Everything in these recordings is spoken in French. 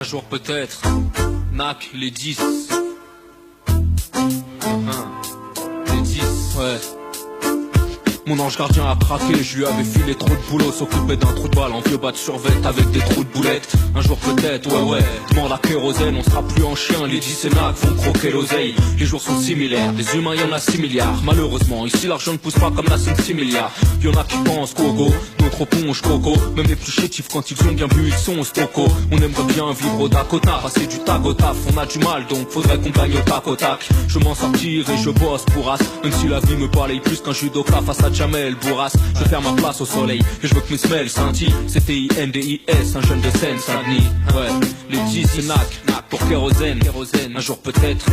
Un jour peut-être, Nac, les 10. Les 10, ouais. Mon ange gardien a craqué, je lui avais filé trop de boulot, s'occuper d'un trou de balle en vieux bas de survêt avec des trous de boulettes. Un jour peut-être, ouais, demande la kérosène, on sera plus en chien, les 10 et Nac vont croquer l'oseille. Les jours sont similaires, des humains y'en a 6 milliards. Malheureusement, ici l'argent ne pousse pas comme la somme 6 milliards. Y'en a qui pensent coco, d'autres ponge coco. Même les plus chétifs quand ils ont bien bu, ils sont stoco. On aimerait bien vivre au Dakota, passer du tag au taf. On a du mal donc faudrait qu'on gagne au tac au tac. Je m'en sortir et je bosse pour as. Même si la vie me balaye plus qu'un judoka face à Jamel Bourras. Je vais faire ma place au soleil et je veux que mes semelles scintillent. C'est T-I-N-D-I-S, un jeune de Seine Saint-Denis. Ouais, les 10 c'est Nac, pour kérosène. Un jour peut-être.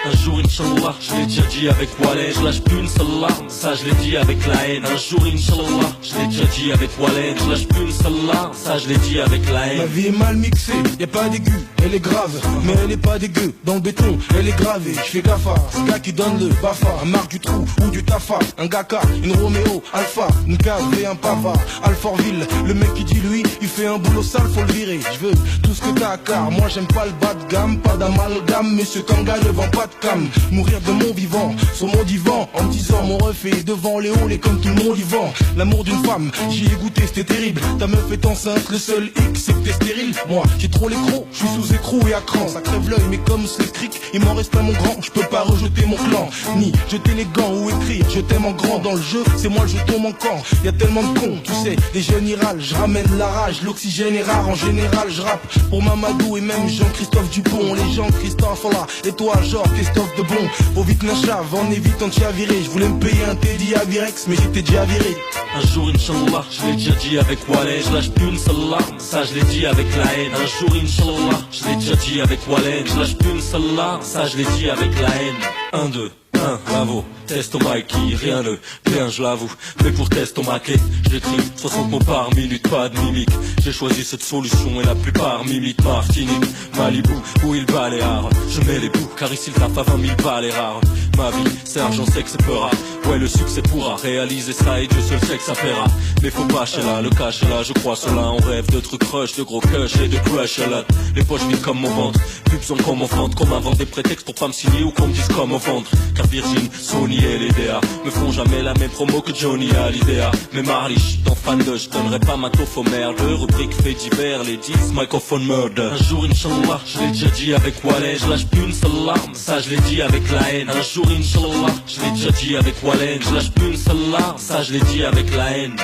Un jour Inch'Allah, je l'ai déjà dit avec Wallen. Je lâche plus une seule larme, ça je l'ai dit avec la haine. Un jour Inch'Allah, je l'ai déjà dit avec Wallen. Je lâche plus une seule larme, ça je l'ai dit avec la haine. Ma vie est mal mixée, y'a pas d'aigu, elle est grave. Mais elle est pas dégueu, dans le béton, elle est gravée. Je fais gaffa, ce gars qui donne le bafa. Un marque du trou ou du tafa, un gaka, une Roméo, Alpha, une cave et un pava. Alfortville, le mec qui dit lui, il fait un boulot sale, faut le virer. Je veux tout ce que t'as car moi j'aime pas le bas de gamme. Pas d'amalgame, monsieur Kanga ne vend pas de cam. Mourir de mon vivant, sur mon divan, en me disant mon refait devant les halls et comme tout le monde y vend. L'amour d'une femme, j'y ai goûté, c'était terrible. Ta meuf est enceinte, le seul hic c'est que t'es stérile. Moi, j'ai trop l'écrou, je suis sous écrou et à cran. Ça crève l'œil, mais comme ce cric, il m'en reste à mon grand. Je peux pas rejeter mon clan, ni jeter les gants ou écrire. Je t'aime en grand dans le jeu, c'est moi le jeton manquant. Y a tellement de cons, tu sais, les jeunes y râlent. Je ramène la rage, l'oxygène est rare. En général, je rappe pour Mamadou et même Jean-Christophe Dupont. Les gens Christophe sont là, et toi, genre Christophe de bon. Faut vite Nachave, en évitant de t'y virer. Je voulais me payer un Teddy à Virex, mais j'étais déjà viré. Un jour Inch'Allah, je l'ai déjà dit avec Wallen. Je lâche plus une seule larme, ça je l'ai dit avec la haine. Un jour Inch'Allah, je l'ai déjà dit avec Wallen. Je lâche plus une seule larme, ça je l'ai dit avec la haine. 1, 2, 1, bravo. Test au Mikey, rien de bien je l'avoue. Mais pour test au maquet, j'écris 60 mots par minute, pas de mimique. J'ai choisi cette solution et la plupart m'imitent. Martinique, Malibu ou île Baléares. Je mets les bouts car ici le taf à 20 000 balles est rare. Ma vie, c'est argent, sexe et peur. Ouais, le succès pourra réaliser ça et Dieu seul sait que ça paiera. Mais faut pas chez là, le cash est là, je crois cela. On rêve de trucs rush, de gros cush et de crush à la. Les poches vides comme mon ventre, plus besoin qu'on m'offende. Qu'on m'invente des prétextes pour pas me signer ou qu'on me dise comment vendre. Car Virgin, Sony et les DA me font jamais la même promo que Johnny à l'idea. Mais Marley, j'suis tant fan de, j'donnerai pas ma taupe aux merdes. Rubrique fait divers, les 10, microphone murder. Un jour Inch'Allah, je l'ai déjà dit avec Wallen. Je lâche plus une seule larme, ça je l'ai dit avec la haine. Un jour Inch'Allah, je l'ai déjà dit avec Wallen. Je lâche plus une seule larme, ça je l'ai dit avec la haine.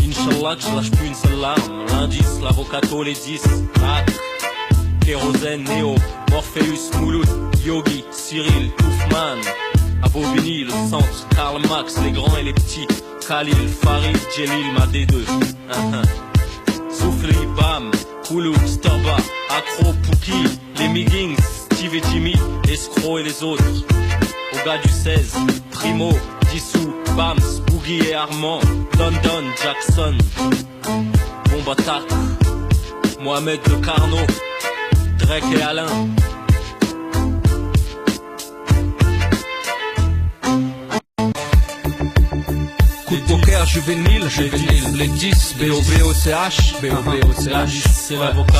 Inch'Allah que je lâche plus une seule larme. L'indice, l'avocato, les 10, Nac, Kérosène, Néo, Morpheus, Mouloud, Yogi, Cyril, Oufman, Abobini, le centre, Karl Max, les grands et les petits, Khalil, Farid, Djelil, ma D2, Soufli, Bam, Koulou, Sturba, Accro, Pouki, les Miggins, Steve et Jimmy, Escroc et les autres, au gars du 16, Primo, Dissou, Bams, Boogie et Armand, London, Jackson, Bombatak, Mohamed de Carnot, Drake et Alain. Coup de poker juvénile, les 10, B-O-B-O-C-H, C'est l'avocat.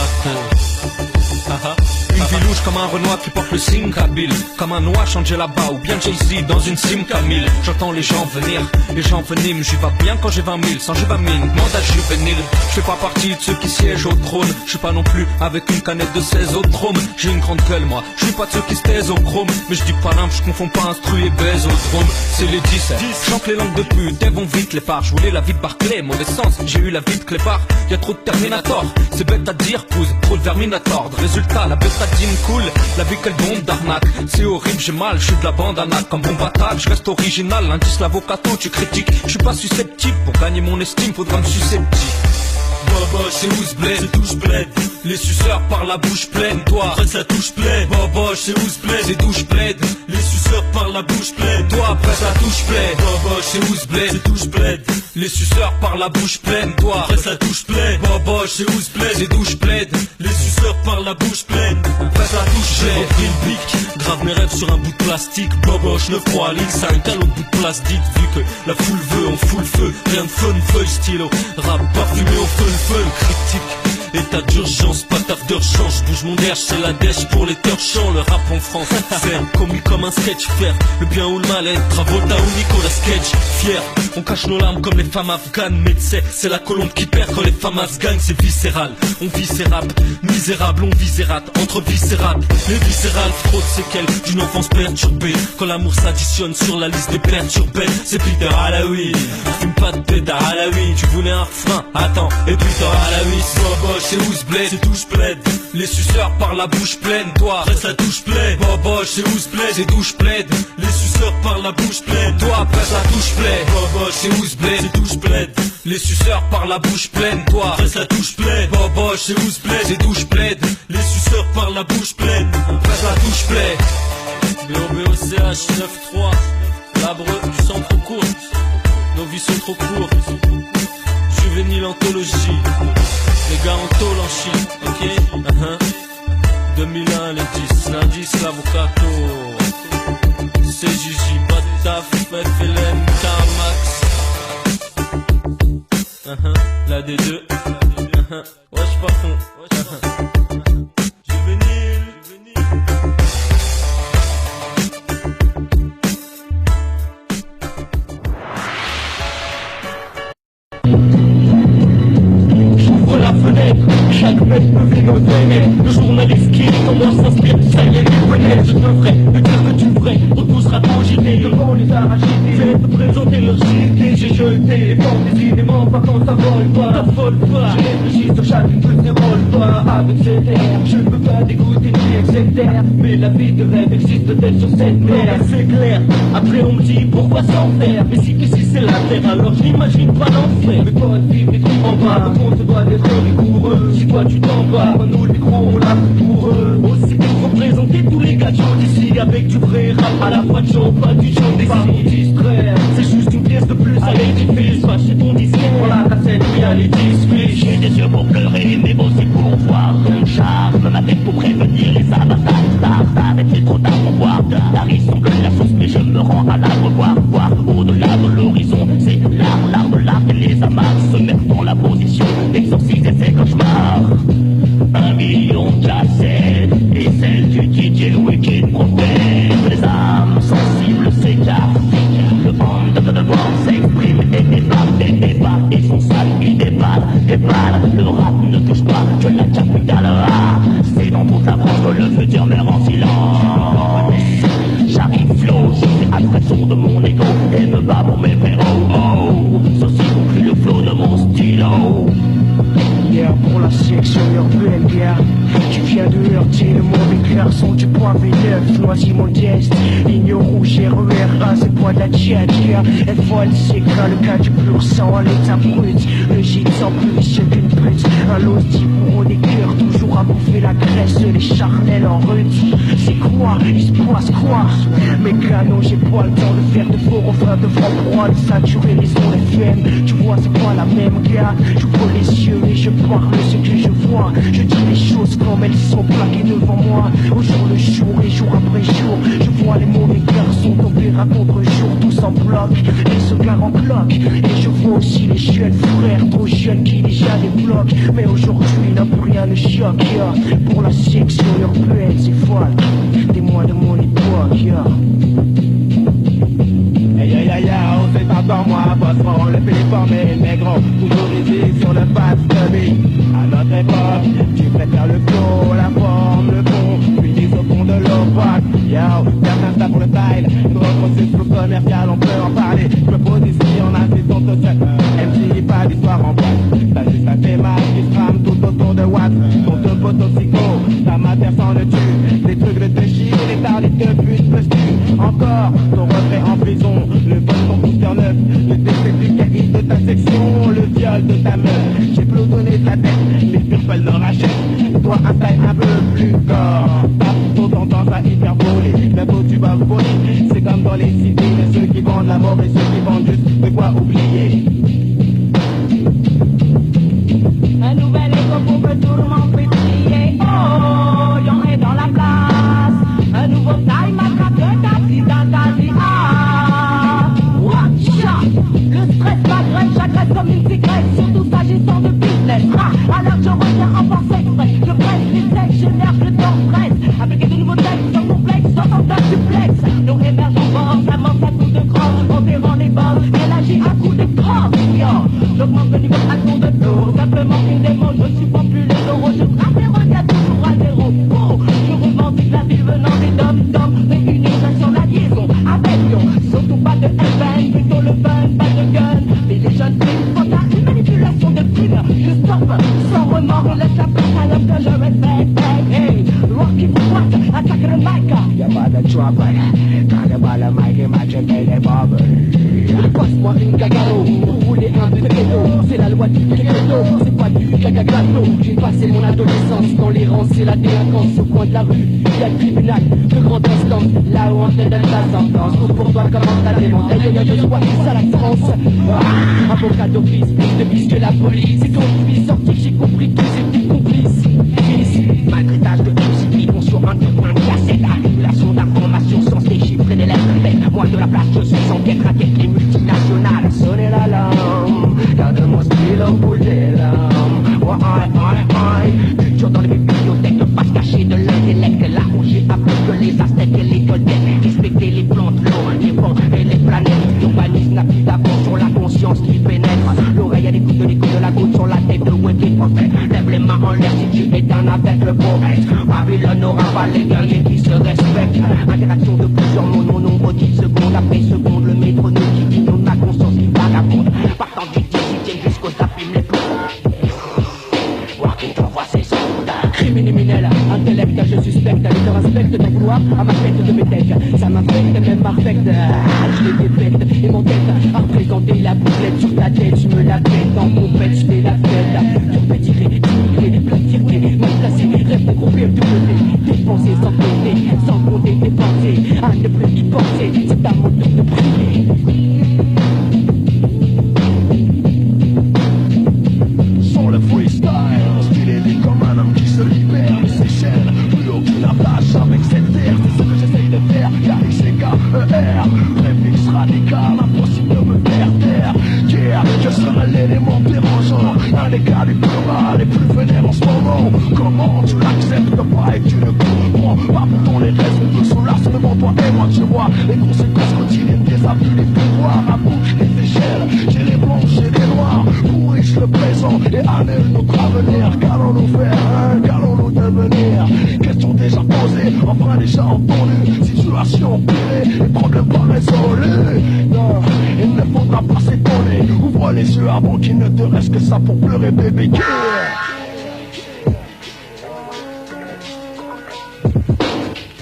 Une vie louche comme un Renoir qui porte le signe Kabyle. Comme un noix changé là-bas ou bien Jay-Z dans une sim Camille. J'entends les gens venir, les gens veniment. J'y vais bien quand j'ai 20 000, sans j'ai 20 000, demande à juvénile. Je fais pas partie de ceux qui siègent au trône. Je suis pas non plus avec une canette de 16 au chrome. J'ai une grande gueule moi, je suis pas de ceux qui se taisent au chrome. Mais je dis pas l'impe, je confonds pas instru et baise au chrome. C'est les 10, chante les langues de pute, elles vont vite les parts. Je voulais la vie de Barclay, mauvais sens, j'ai eu la vie de Clépard. Y'a trop de Terminator, c'est bête à dire, pousse, trop de Verminator. Résultat, la bétadine coule, la vie quelle bombe d'arnaque. C'est horrible, j'ai mal, je suis de la bande anac. Comme bombe attaque, je reste original, l'indice l'avocato, tu critiques. Je suis pas susceptible, pour gagner mon estime, faudra me susceptible. Bobo, c'est Ouzbled, c'est touche bled. Les suceurs par la bouche pleine, toi, après ça touche plaide. Bobo, c'est Ouzbled, c'est touche bled. Les suceurs par la bouche pleine, toi, après ça touche plaide. Bobo, c'est Ouzbled, c'est touche bled. Les suceurs par la bouche pleine, toi, après ça touche plaide. Bobo, c'est Ouzbled, c'est douche plaide. Les suceurs par la bouche pleine, après ça touche plaide. J'ai repris le bic, grave mes rêves sur un bout de plastique. Boboche, 9-3, ligne 5, un autre bout de plastique. Vu que la foule veut, on fout le feu. Rien de fun, feuille, stylo. Rap parfumé au feu, critique. État d'urgence, pas taf d'urgence. Bouge mon air, c'est la dèche pour les torchants. Le rap en France, faire commis comme un sketch. Faire le bien ou le mal, être Travolta ou Nicolas Sketch. Fier, on cache nos larmes comme les femmes afghanes. Mais tu sais, c'est la colombe qui perd quand les famas gagnent. C'est viscéral, on vit ses rap. Misérable, on viscérate, entre viscérales. Les viscérales fraudent séquelles d'une enfance perturbée. Quand l'amour s'additionne sur la liste des perturbés. C'est Peter Alaoui, fume pas de pétard Alaoui. Tu voulais un refrain, attends, et Peter Alaoui. C'est Boboche, c'est Ouzbled, c'est douche plaide. Les suceurs par la bouche pleine, toi reste la touche plaide. Boboche, c'est Ouzbled, c'est douche plaide. Les suceurs par la bouche pleine, toi presse la touche plaide. Boboche, c'est Ouzbled, c'est douche plaide. Les suceurs par la bouche pleine, toi presse la touche plaide. Boboche, c'est Ouzbled, c'est douche plaide. Les suceurs par la bouche pleine, presse la touche plaide. BOBOCH 9-3. Labreux, tu sens trop court. Nos vies sont trop courtes. Juvénile anthologie. Les gars en tôle en Chine, ok 2001 les 10, l'indice l'avocato. CJJ, pas de taf, FLM, Carmax. La D2. Wesh pas fond. Juvénile. La fenêtre, chaque mètre peut grignoter. Le journaliste qui est en moi s'inspire, ça y est, il connaît. Je devrais te dire que tu ferais, repoussera ton JT. Devant les arachités, je vais te présenter leur JT. J'ai jeté les portes décidément, pas quand ça vole pas. T'affole pas, j'ai réfléchi sur chacune de ces rôles pas. Avec cet air, je ne peux pas dégoûter ni etc. Mais la vie de rêve existe-t-elle sur cette terre? C'est clair, après on me dit pourquoi s'en faire. Mais si c'est la terre, alors je n'imagine pas l'enfer. Mes potes vivent des trucs en bas, on se doit d'être rigoureux. Si toi tu t'en vas, nous le micro on l'a pour eux. Aussi pour représenter tous les gars d'ici avec du vrai rap à la fois de show, pas du show des pas pour distraire. C'est juste une pièce de plus à l'édifice. Pas chez ton disque, pour la cassette, oui à l'édifice. J'ai des yeux pour pleurer, mais aussi pour voir ton charme. Ma tête pour prévenir les avatars. Mais c'est trop tard pour voir. La raison que la sauce, mais je me rends à la revoir. Voir au-delà de l'horizon, c'est l'art de l'art et les amarres se mettent dans la position d'exorciser ces cauchemars. 1 million de cassettes et celle du DJ Wicked prophète. Les âmes sensibles s'écartent. Le monde de devoir s'exprime et débat. Ils sont sales, ils déballent. Le rap ne touche pas que la capitale. C'est dans toute la France que le futur meurt en silence. J'arrive flow, je fais abstraction de mon ego et me bats pour mes frérots. Ceci conclut le flow de mon stylo. Yeah, pour la section urbaine, yeah. Tu viens de heurter le mauvais garçon du point V9, noisy modeste, ligne rouge, RER1, c'est pas de la djihad, yeah. Elle vole, c'est quand le cas du pur sang à l'état brut. Le gîte sans plus, c'est qu'une pute. Un loti pour des cœurs, toujours à bouffer la graisse, les charnels en rut. C'est quoi, il se passe quoi? Mes canons, j'ai pas le temps de faire de faux refrains de franc-proie, de saturer les ondes FM. Tu vois, c'est pas la même gars. J'ouvre les yeux et je parle ce que je vois. Je dis les choses comme elles sont plaquées devant moi. Au jour le jour et jour après jour, je vois les mauvais garçons tomber à contre-jour, tous en bloc, et se garent en cloque. Et je vois aussi les jeunes frères, trop jeunes qui déjà débloquent. Mais aujourd'hui, là plus rien ne choque, yeah. Pour la section urbaine, c'est folle. Témoin de mon époque, yeah. C'est encore moi, boss, le péléformé, mais gros, toujours ici sur le pass de vie. À notre époque, tu préfères le flow, la forme, le fond, puis dis au fond de l'eau, yo, certains ça pour le style, d'autres c'est le commercial, on peut en parler. Je me pose ici en assistant social, MC, pas d'histoire en boîte. T'as juste un fait mal qui se trame tout autour de Watt. Ton deux potos psycho, ta matière sans le tue. Des trucs de te chier, des tarifs de pute, peux-tu encore ton retrait en prison, le vol ton booster neuf, le décès du caïd de ta section, le viol de ta meuf. J'ai plutôné ta tête, les purples ne rachètent. Toi un taille un peu plus corps, t'as plutôt tendance à hyperboler. Bientôt tu vas voler, c'est comme dans les cités, mais ceux qui vendent la mort et ceux qui vendent juste de quoi oublier. Un nouvel écho pour que tout le monde puisse crier. Oh, Lyon est dans la place. Un nouveau time attrape ta vie dans ta vie. Ah, watch out. Le stress m'agresse, j'agresse comme une cigarette, surtout s'agissant de business. Ah, alors je reviens en sentence, c'est la délinquance au coin de la rue. Il y a le tribunal de grande instance, là où on te donne ta sentence. Ou pour toi, comment t'as démonté, il y a deux choix, ça la France. Avocat d'office, plus de bis que la police. Et quand je suis sorti, j'ai compris qu'ils étaient complices. Malgré de crucifix, on sur un de point de cassette. Accumulation d'informations sans déchiffrer des lettres bêtes. Moi de la place, je suis en guerre avec les multinationales. Sonnez l'alarme, garde-moi stylo pour des larmes. Culture dans les bibliothèques, ne pas se cacher de l'intellect. Là où j'ai appris que les aztèques et les toltecs respectaient les plantes, l'eau, les vents et les planètes. L'urbanisme n'a plus d'avance sur la conscience qui pénètre. L'oreille à l'écoute de la goutte sur la tête de web des prophètes. Lève les mains en l'air si tu es un avec le poète. Babylone n'aura pas les guerriers qui se respectent. Interaction de plusieurs mots, non nombre 10 secondes après seconde. Le métronome qui inonde ma conscience qui vagabonde. Partant du 18e jusqu'au tapis les plombs. Criminel, intellect, je suspecte, les te respecte d'en vouloir à ma tête de mes têtes. Ça m'affecte, même parfaite, je les défecte. Et mon tête a représenté la bouclette sur ta tête. Je me la pète en compète, je fais la fête. Pur pédigré, immigré, plein de fierté, mal placé, rêve de gros BMW. Dépenser sans compter dépenser, à ne plus y penser, c'est à mon tour de prier. Sur le freestyle, stylé dit comme un homme qui se libère de ses chaînes. Plus aucune attache avec cette terre, c'est ce que j'essaye de faire. K-I-C-K-E-R, préfixe radical, impossible de me faire taire. Yeah, je serai l'élément dérangeant, un des cas les plus rares, les plus vénères en ce moment. Comment tu l'acceptes pas et tu ne comprends pas pourtant les raisons sont là seulement toi et moi. Tu vois les conséquences quotidiennes des abus, les pouvoirs à bouche, les échelles. J'ai les blanches et les noirs, pourrissent le présent et annulent notre avenir. Qu'allons-nous faire, qu'allons-nous devenir? Question déjà posée, enfin déjà entendue. Situation empirée, les problèmes pas résolus. Non, il ne faudra pas s'étonner. Ouvre les yeux avant qu'il ne te reste que ça pour pleurer, bébé.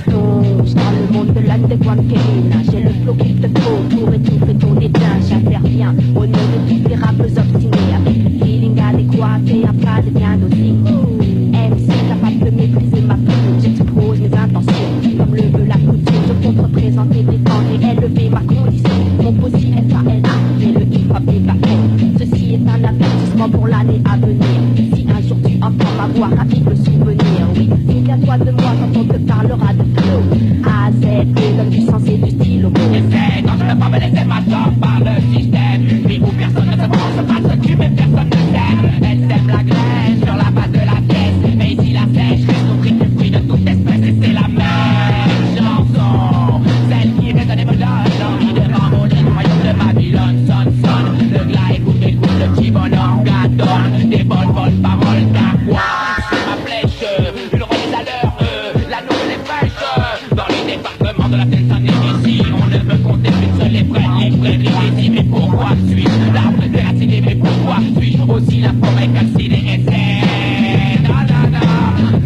Dans le monde de la décoinquérina, j'ai le flow qu'il te faut pour étouffer ton éteint. J'interviens au nom de tous les rappeurs obstinés, avec le feeling adéquat et un pas de bien dosé. MC capable de maîtriser ma plume, j'expose mes intentions comme le veut la coutume. Je compte représenter, défendre et élever ma condition. Mon positif F-A-L-A, j'ai le hip-hop et ceci est un avertissement pour l'année à venir. Si un jour tu entends ma voix, ravive le souvenir. Oui, souviens-toi de moi quand on te parlera de flow. A, Z, E, donne du sens et du style au mot. Essaie, quand je ne veux pas me laisser m'asseoir par le système. Mais où personne ne se branche, pas ce cul, mais personne ne sert. Elle sème la graine sur la base de la pièce. Mais ici la sèche reste au prix du fruit de toute espèce. Et c'est la même chanson, celle qui résonne et me donne l'envie de m'envoler. Le royaume de Babylone sonne, sonne. Le glas écoute, écoute, le petit bonhomme gadonne. Des bonnes paroles d'aqua. C'est ma flèche, une remise à l'heure, la nouvelle est fraîche. Dans les départements de la Seine-Saint-Denis, on ne peut compter qu'une seule librairie. Mais pourquoi suis-je l'arbre déraciné? Mais pourquoi suis-je aussi la forêt calcinée? Et c'est...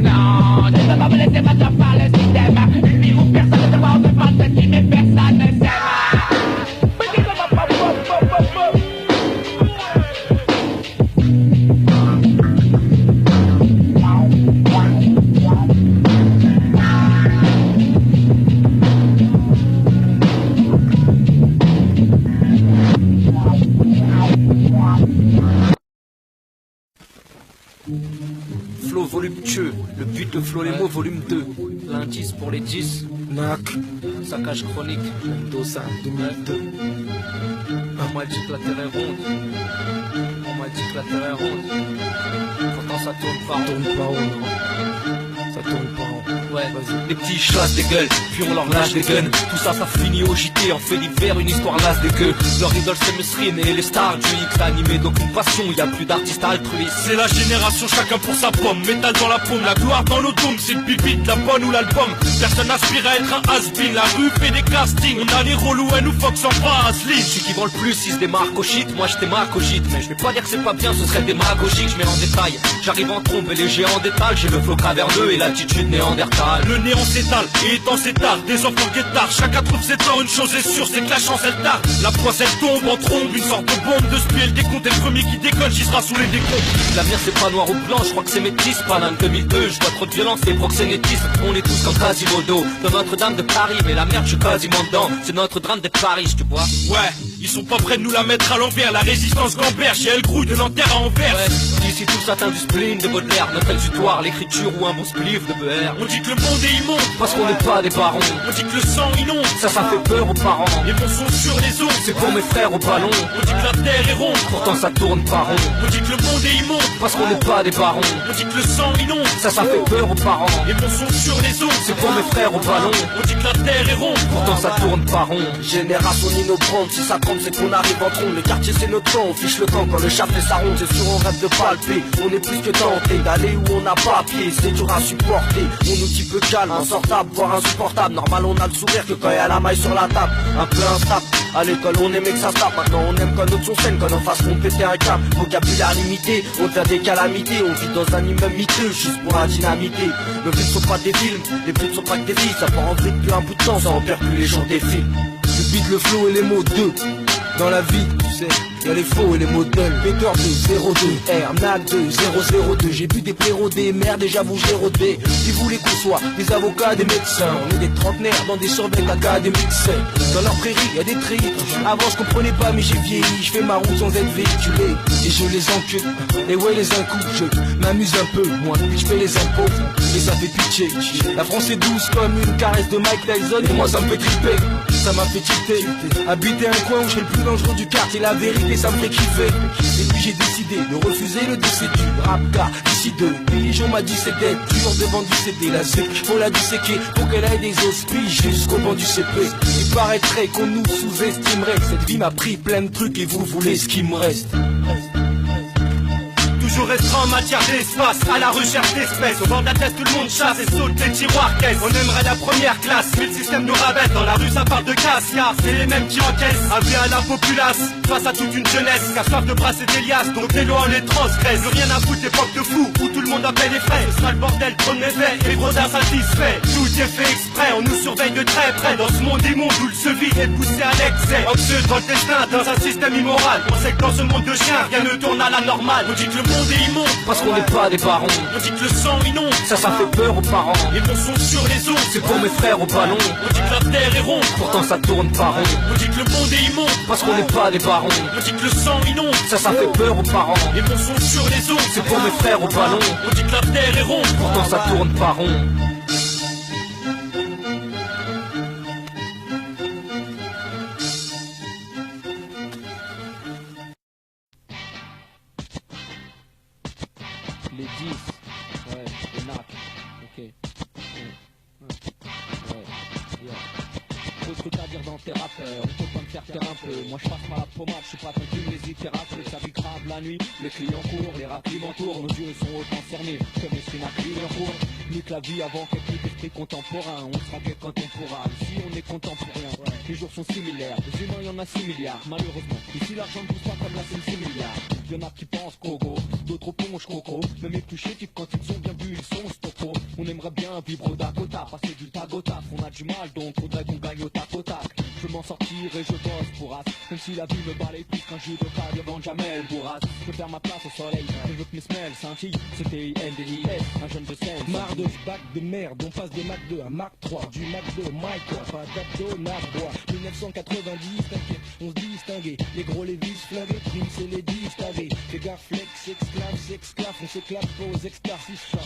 Non, je ne peux pas me laisser battre par le système. Une vie où personne ne te voit, on te parle de qui, mais personne ne s'aime. Flow voluptueux, le but de Flow les mots volume 2. L'indice pour les 10. Nac, Saccage chronique. Mendoza 2002. On m'a dit que la terre est ronde. On m'a dit que la terre est ronde. Pourtant ça tourne pas. Ça tourne pas rond, non. Ça tourne pas rond. Ouais, vas-y. Les petits chassent des gueules, puis on leur lâche des guns. Tout ça, ça finit au JT, en fait d'hiver, une histoire lasse des gueux. Leur idole c'est Mesrine et les stars du X animé d'aucune passion, y a plus d'artistes altruistes. C'est la génération, chacun pour sa pomme. Métal dans la paume, la gloire dans nos dômes. C'est le bibite, la bonne ou l'album. Personne n'aspire à être un has-been. La rue fait des castings. On a les relous, elle nous fuck sans pas Asline. Ceux qui vend le plus, ils se démarquent au shit. Moi je démarque au shit, mais je vais pas dire que c'est pas bien, ce serait démagogique. Je mets en détail, j'arrive en trompe et les géants d'étal. J'ai le flow travers d'eux et l'attitude néandertale. s'étale. Le néant s'étale et étant s'étale. Des enfants guettards, chacun trouve ses torts. Une chose est sûre, c'est que la chance elle tarde. La poisse elle tombe en trombe, une sorte de bombe de spi. Le décompte est le premier qui déconne, j'y sera sous les décomptes. L'avenir c'est pas noir ou blanc, je crois que c'est métis. Paname 2002, je vois trop de violence et proxénétisme. On est tous comme Quasimodo dans Notre-Dame de Paris. Mais la merde je suis quasiment dedans, c'est notre drame de Paris, tu vois. Ouais, ils sont pas prêts de nous la mettre à l'envers. La résistance gamberge et elle grouille de Nanterre à Anvers. Ouais, ici tous atteints du spleen de Baudelaire. Notre exutoire, l'écriture ou un bon spliff de BR. On dit que le monde est immonde, parce qu'on n'est pas des barons. On dit que le sang inonde, ça fait peur aux parents. Les bons sont sur les ondes, c'est pour mes frères au ballon. On dit que la terre est ronde, pourtant ça tourne pas rond. On dit que le monde est immonde, parce qu'on n'est pas des barons. On dit que le sang inonde, ça fait peur aux parents. Les bons sont sur les ondes, c'est pour mes frères au ballon. On dit que la terre est ronde, pourtant ça tourne pas rond. Génération innovante, si ça compte c'est qu'on arrive en trombe. Le quartier c'est notre temps, on fiche le camp quand le chat fait sa ronde. C'est sûr on rêve de palper, on est plus que tenté d'aller où on n'a pas pied, c'est dur à supporter. Mon outil peu calme, insortable, voire insupportable. Normal on a le sourire que quand y a la maille sur la table. Un peu instable, à l'école on aimait que ça se tape. Maintenant on aime quand notre son scène, quand on fasse qu'on péter un câble. Vocabulaire limité, on devient des calamités. On vit dans un immeuble miteux, juste pour la dynamité. Nos vies ne sont pas des films, les buts ne sont pas que des vies. Ça peut rentrer depuis un bout de temps, ça en perd plus les jours des films. Je beat le flow et les mots 2. Dans la vie, tu sais, y'a les faux et les modèles. Peter 202, R, NAC 2, 002. J'ai vu des préros, des mères, déjà vous j'ai rodé. Qui voulaient qu'on soit des avocats, des médecins. On est des trentenaires dans des surveilles académiques. Dans leur prairie, y'a des tris. Avant je comprenais pas mais j'ai vieilli. Je fais ma route sans être véhiculé. Et je les encule. Et ouais les incoups, je m'amuse un peu. Moi, je fais les impôts. Et ça fait pitié. La France est douce comme une caresse de Mike Tyson. Et moi ça me fait triper. Ça m'a fait tilter. Habiter un coin où je serais le plus dangereux du quartier. La vérité ça me fait kiffer. Et puis j'ai décidé de refuser le décès du rap. Car d'ici 2 piges on m'a dit c'est d'être dur devant du CD. La ZEC faut la disséquer pour qu'elle ait des auspices jusqu'au banc du CP. Il paraîtrait qu'on nous sous-estimerait. Cette vie m'a pris plein de trucs et vous voulez ce qui me reste. Toujours restreint en matière d'espace, à la recherche d'espèces. Au bord de la tête tout le monde chasse et saute les tiroirs caisses. On aimerait la première classe, mais le système nous rabaisse. Dans la rue ça parle de casse, car c'est les mêmes qui encaissent. Avis à la populace, face à toute une jeunesse qui a soif de brasser des liasses, donc les lois on les transgresse. Plus rien à foutre, époque de fou, où tout le monde appelle les frais. Ce sera le bordel, trop de méfaits, et les gros insatisfaits. Tout est fait exprès, on nous surveille de très près. Dans ce monde immonde où le se vide est poussé à l'excès. Anxieux dans le destin, dans un système immoral. On sait que dans ce monde de chiens, rien ne tourne à la normale. On dit que le monde est immonde, parce qu'on n'est pas des barons. On dit que le sang inonde, ça fait peur aux parents. Les bons sont sur les ondes, c'est pour mes frères au ballon. On dit que la terre est ronde, pourtant ça tourne pas rond. On dit que le monde est immonde, parce qu'on n'est pas des barons. On dit que le sang inonde, ça fait peur aux parents. Les bons sont sur les ondes, c'est pour mes frères au ballon. On dit que la terre est ronde, pourtant ça tourne pas rond. Les 10, ouais, les NAC, ok. Ouais, yeah. Trop de trucs à dire dans tes rappeurs, on peut pas me faire taire un peu. Moi je passe ma pommade, je suis pas tranquille, les littératures, ça vit grave la nuit. Les clients courent, les rapis m'entourent, nos yeux sont autant cernés comme les spinacles en cours. Nique la vie avant qu'elle quitte l'esprit contemporain. On sera que quand on pourra, ici on est contemporain. Les jours sont similaires, des humains y'en a 6 milliards. Malheureusement, ici l'argent ne pousse pas comme la scène 6 milliards. Y'en a qui pensent coco, d'autres plongent coco. Même les plus chétifs quand ils ont bien bu, ils sont stoppo. On aimerait bien vivre au Dakota, passer du tag au taf. On a du mal donc faudrait qu'on gagne au tac au tac. Je veux m'en sortir et je bosse pour as. Même si la vie me bat les pieds quand je de pas devant Jamel Bourras. Je veux faire ma place au soleil, je veux que mes semelles scintillent. C'était NDIS, un jeune de scène. Marre de ce bac de merde, on passe de Mac 2 à Mac 3. Du Mac 2 Mike 3, pas d'abdo, narbois. 1990, t'inquiète, on se distinguait. Les gros Lévis flingués, prime c'est les distingués. Fais gaffe, flex, s'exclave, on s'éclate pas aux extas.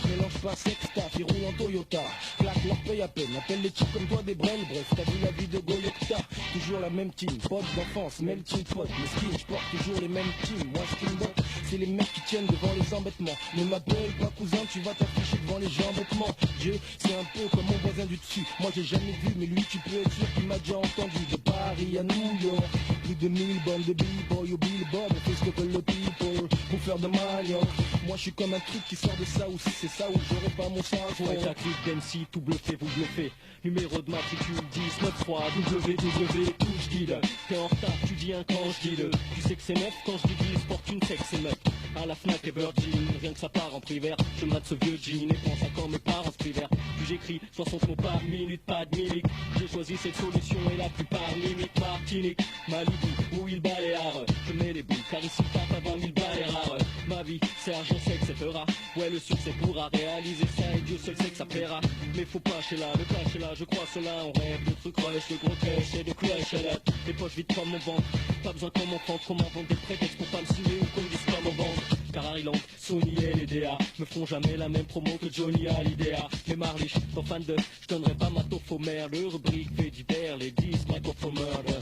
Mélange pas sextaf, ils roulent en Toyota. Claque leur paye à peine, appelle les types comme toi des brels. Bref, t'as vu la vie de Goyocta. Toujours la même team, pote d'enfance, melting pot. Mais skin, j'porte toujours les mêmes teams. Moi ce qui me botte, c'est les mecs qui tiennent devant les embêtements. Ne m'appelle pas cousin, tu vas t'afficher devant les gens bêtements. Dieu, c'est un peu comme mon voisin du dessus. Moi j'ai jamais vu, mais lui tu peux être sûr qu'il m'a déjà entendu. De Paris à New York, plus de 1000 bonnes de b-boy au billboard. On fait ce que veulent le people, pour faire de manioc. Moi je suis comme un truc qui sort de ça, ou si c'est ça, ou j'aurais pas mon sang. Faut être un clip d'MC, tout bluffé, vous bluffez. Numéro de matricule 1093 WW, touche guide. T'es en retard, tu dis un quand je dis le. Tu sais que c'est neuf, quand je dis 10, fortune, c'est que c'est neuf. À la Fnac et Virgin, rien que ça part en privaire. Je mate ce vieux jean et pense à quand mes parents se privèrent. Puis j'écris 60 mots par minute, pas de mimique. J'ai choisi cette solution et la plupart limite Martinique, Malibu ou il Baléare. Je mets les boules car ici tape à 20 000 balles rares. Ma vie, Serge, je sais que c'est rare. Ouais, le succès pourra réaliser ça et Dieu seul sait que ça plaira. Mais faut pas chez là, le cacher là, je crois cela. On rêve de trucs rush, de gros cash et de crush à la. Les poches vides comme mon ventre. Pas besoin qu'on m'entende, comment vendre des prétextes pour pas me suivre ou qu'on me dise comme au ventre. Car Harryland, Sony et les DA me feront jamais la même promo que Johnny Hallyday. Mais Marley, ton fan de, je donnerai pas ma taupe au maire. Le rubrique fait divers, les 10 microphone murder.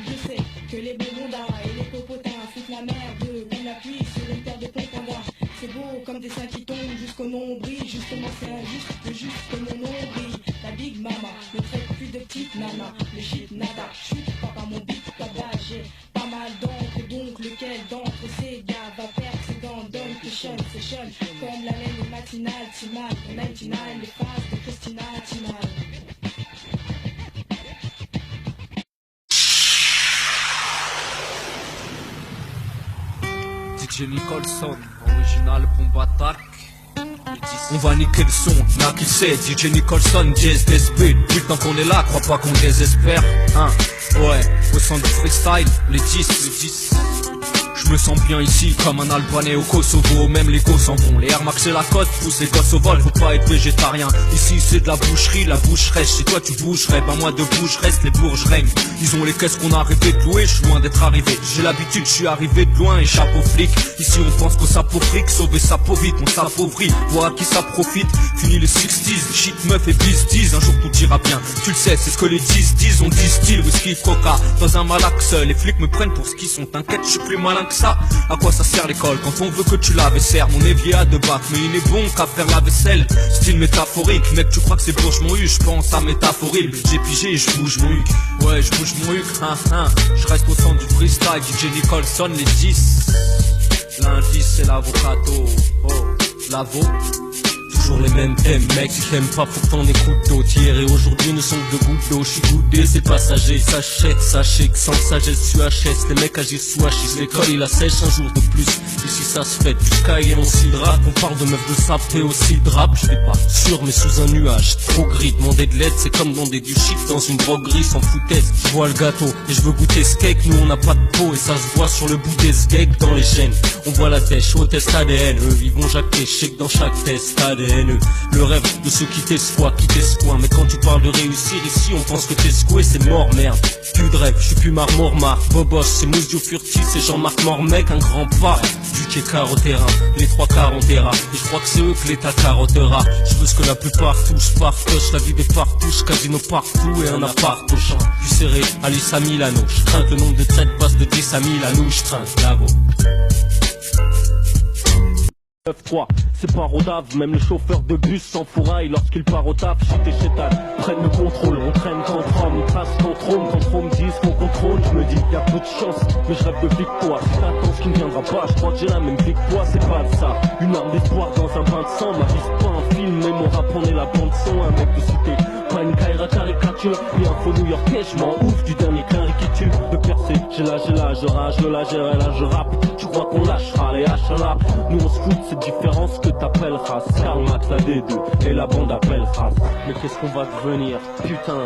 Je sais que les blondas et les popotins foutent la merde, qu'on appuie sur une paire de pépins. C'est beau comme des seins qui tombent jusqu'au nombril. Justement c'est injuste, le juste que mon nombril. La big mama ne traite plus de petite nana. Le shit nada, chute papa mon big tabac. J'ai pas mal d'encre, donc lequel d'entre ces gars va perdre ses gants? Donne que Sean, c'est Sean. Comme la laine matinale, Timal, 99, les phases de Christina Timal. DJ Nicholson, original bombe attaque. On va niquer le son, là qui sait, DJ Nicholson, Jazz des speed. Putain qu'on est là, crois pas qu'on désespère. Hein, ouais, au centre du freestyle, les 10. Je me sens bien ici, comme un Albanais au Kosovo, même les gosses s'en vont. Les Air Max et la côte poussent les gosses au vol, faut pas être végétarien. Ici c'est de la boucherie, la bouche reste. Chez toi tu bougerais, ben moi de bouche reste, les bourges règnent. Ils ont les caisses qu'on a rêvé de louer, je suis loin d'être arrivé. J'ai l'habitude, je suis arrivé de loin, échappe aux flics. Ici on pense qu'au sapo fric, sauver sa peau vite, on s'appauvrit. Voir à qui ça profite, fini les 60s, shit meuf et bis 10. Un jour tout ira bien, tu le sais, c'est ce que les 10 disent. On distille whisky, coca, dans un malax. Les flics me prennent pour ce qu'ils sont, t'inquiète, je suis plus malin que ça. À quoi ça sert l'école quand on veut que tu laves et serre? Mon évier a 2 bacs, mais il est bon qu'à faire la vaisselle. Style métaphorique, mec tu crois que c'est proche mon je pense à métaphorique. J'ai pigé, je bouge mon huc. Ouais, je bouge mon huc, Je reste au centre du freestyle, DJ Nicholson, les 10. L'indice c'est l'avocato, oh, l'avo. Toujours les mêmes thèmes, mec, si t'aimes pas faut que t'en écoutes d'autres. Hier et aujourd'hui ne sont que de gouttes d'eau. J'suis goûté, c'est passager, s'achète, sachez que sans sagesse tu achètes. Les mecs agissent sous hachis, l'école il assèche un jour de plus. Ici ça se fait, jusqu'à et on s'hydrate. On parle de meufs de sap et aussi de rap. J'suis pas sûr mais sous un nuage trop gris. Demander de l'aide c'est comme demander du shit dans une droguerie sans foutaise. Je vois le gâteau et je veux goûter ce cake. Nous on n'a pas de peau et ça se voit sur le bout des sgeeks dans les chaînes. On voit la dèche au test ADN. Eux ils vont jacter, shake dans chaque test ADN. Le rêve de ceux qui t'espoient, mais quand tu parles de réussir ici on pense que t'es secoué, c'est mort merde. Plus de rêve, je suis plus Marmor, Bobos, c'est Mousse du Furti, c'est Jean-Marc Mormec, un grand pas. Du Tchécar au terrain, les 3 quarts on terra. Et je crois que c'est eux que l'État carottera. Je veux ce que la plupart touchent, partoche, la vie des partouches, casino partout et un appart au champ. Plus serré, Alice à Milano, je crains le nombre de traites passe de 10 à 1000 à nous, je crains Lavo. 9-3, c'est pas rodave, même le chauffeur de bus s'enfouraille lorsqu'il part au taf. Shit et chétal, prennent le contrôle, on traîne contre homme, on trace contre trône, quand trop me disent qu'on contrôle, je me dis y'a peu de chance, mais je rêve de flic toi. Si t'attends ce qui ne viendra pas, je crois que j'ai la même vie que toi, c'est pas de ça. Une arme d'espoir dans un bain de sang, ma vie c'est pas un film, mais mon rap on est la bande son, un mec de cité. Pas une caïra caricature, et un faux new-yorkais, je m'en ouf du dernier clin qui tue. De percer, j'ai là, je rage, le lagère et là je rappe. Tu crois qu'on lâchera les haches là? Nous on se fout de cette différence que t'appelles race. Karl Max la D2 et la bande appelle race. Mais qu'est-ce qu'on va devenir? Putain,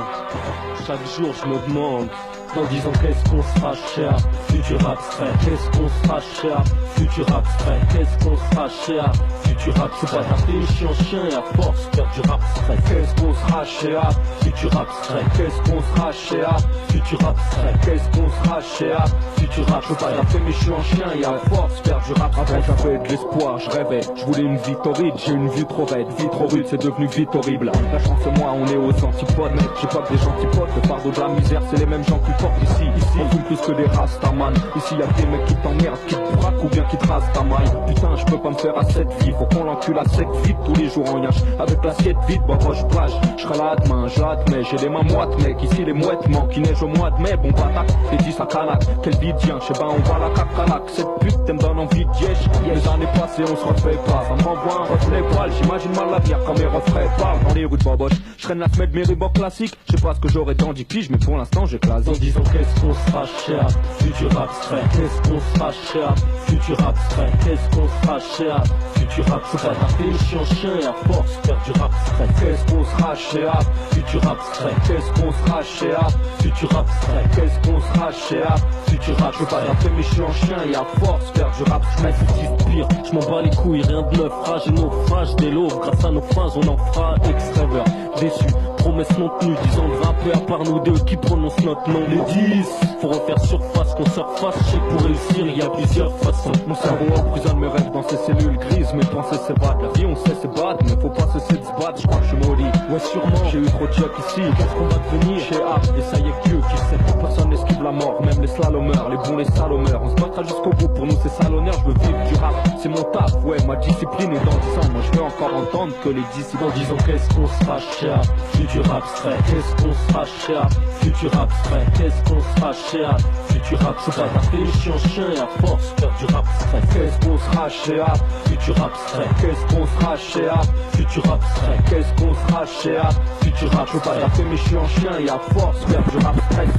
chaque jour je me demande. Dans 10 ans qu'est-ce qu'on sera cher? Futur abstrait. Qu'est-ce qu'on sera cher? Futur abstrait. Qu'est-ce qu'on sera cher? Futur abstrait. C'est pas tarder, je suis un chien et à force faire du abstrait. Qu'est-ce qu'on sera cher? Futur abstrait. Qu'est-ce qu'on sera cher? Futur abstrait. Qu'est-ce qu'on sera cher? Futur abstrait. Je peux pas rapper mais je suis un chien et à force faire du rap. Avant j'avais de l'espoir, je rêvais, je voulais une vie torride. J'ai une vue trop raide, vie trop rude, c'est devenu vite horrible. La chance et moi on est aux antipodes, mec, j'ai pas que des gentils potes. Le fardeau de la misère c'est les mêmes gens qui ici, on fume plus que des rastaman. Ici y'a des mecs qui t'emmerdent, qui te braquent ou bien qui te rasent ta maille. Putain je peux pas me faire à cette vie, faut qu'on l'encule à sec vite tous les jours en yinche. Avec l'assiette vide, bah je plage. J'serai là demain, j'admets, j'ai les mains moites mec. Ici les mouettes manquent, il neige au mois de mai. Bon patate, et 10 à canac. Quel vide vient, j'sais pas on va la cacalac. Cette pute t'aimes donne envie de dièche. Les années passées on se refait pas. Ça me renvoie un reflet poil, j'imagine mal l'avenir quand mes refrains parlent. Dans les rues de Boboche, j'traîne la semaine de mes Reebok classiques. J'sais pas ce que j'aurais dans 10 piges, mais pour l'instant j'ai classé. En disant qu'est-ce qu'on sera cher, futur abstrait. Qu'est-ce qu'on sera cher, futur abstrait. Qu'est-ce qu'on sera cher, futur abstrait. T'as chiant chien et à force faire du abstrait. Qu'est-ce qu'on sera cher, futur abstrait. qu'est-ce qu'on sera cher, Futur abstrait. qu'est-ce qu'on sera cher, Futur je veux abstrait. pas taper mes chiens chien et à force faire du rap. Mec, c'est pire, je m'en bats les couilles, rien de neuf, rage et naufrage des l'aube. Grâce à nos phrases, on en fera extraveur. Déçu, promesses non tenues, 10 ans de rappeurs à part nous deux qui prononcent notre nom. Les 10, faut refaire surface, qu'on surface. Je sais que pour réussir, il y a plusieurs façons. Mon cerveau emprisonne mes rêves dans ces cellules grises. Mes pensées s'évadent, la vie on sait c'est bad. Mais faut pas cesser de se battre, je crois que je suis maudit. Ouais, sûrement, J'ai eu trop de chocs ici, qu'est-ce qu'on va devenir? chez A, et ça y est Dieu qui sait. Personne n'esquive la mort, même les slalomeurs, les bons les salomeurs. On se battra jusqu'au bout, pour nous c'est salonnaire. Je veux vivre du rap, c'est mon taf, ouais, ma discipline est dans 10 ans. Moi je veux encore entendre que les disciples. En disant qu'est-ce qu'on sera cher, futur abstrait. Qu'est-ce qu'on sera cher, futur abstrait. Qu'est-ce qu'on sera cher, futur abstrait. T'as fait le chiant chien et à force faire du abstrait. Qu'est-ce qu'on sera cher, Futur abstrait. qu'est-ce qu'on sera cher, Futur abstrait. qu'est-ce qu'on sera cher. Futur Je veux pas abstrait. taper mes chiens chiens et à force faire du rap stress.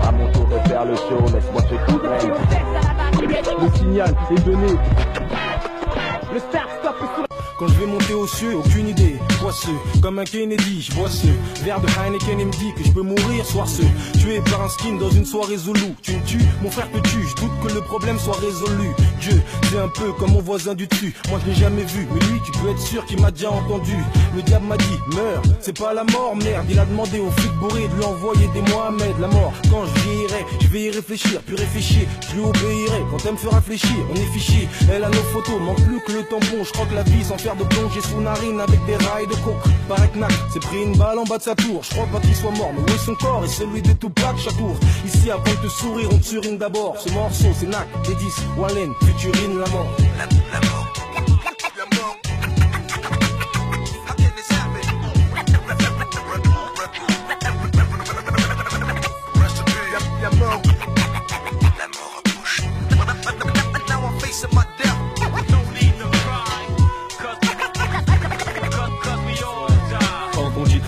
À mon tour de faire le show, laisse-moi te couvrir. Le signal est donné. Le start stop est sur la... Quand je vais monter aux cieux, aucune idée. Poisseux, comme un Kennedy, je bois ce verre de Heineken et me dit que je peux mourir, soir ce tué par un skin dans une soirée zoulou. Tu me tues, mon frère te tue, je doute que le problème soit résolu. Dieu, c'est un peu comme mon voisin du dessus. Moi je l'ai jamais vu, mais lui tu peux être sûr qu'il m'a déjà entendu. Le diable m'a dit, meurs, c'est pas la mort, merde. Il a demandé au flic bourré de lui envoyer des Mohamed. La mort, quand je vieillirai, je vais y réfléchir, puis réfléchir, je lui obéirai. Quand elle me fera fléchir, on est fiché. Elle a nos photos, manque plus que le tampon. Je crois que la vie sans faire de plongée sous narine avec des rails de coke. Par Knack, c'est pris une balle en bas de sa tour. Je crois pas qu'il soit mort, mais où est son corps et celui de Tupac Shakur. Ici avant de te sourire, on te surine d'abord. Ce morceau c'est Knack, les 10, Wallen, Futurine, la mort. La mort.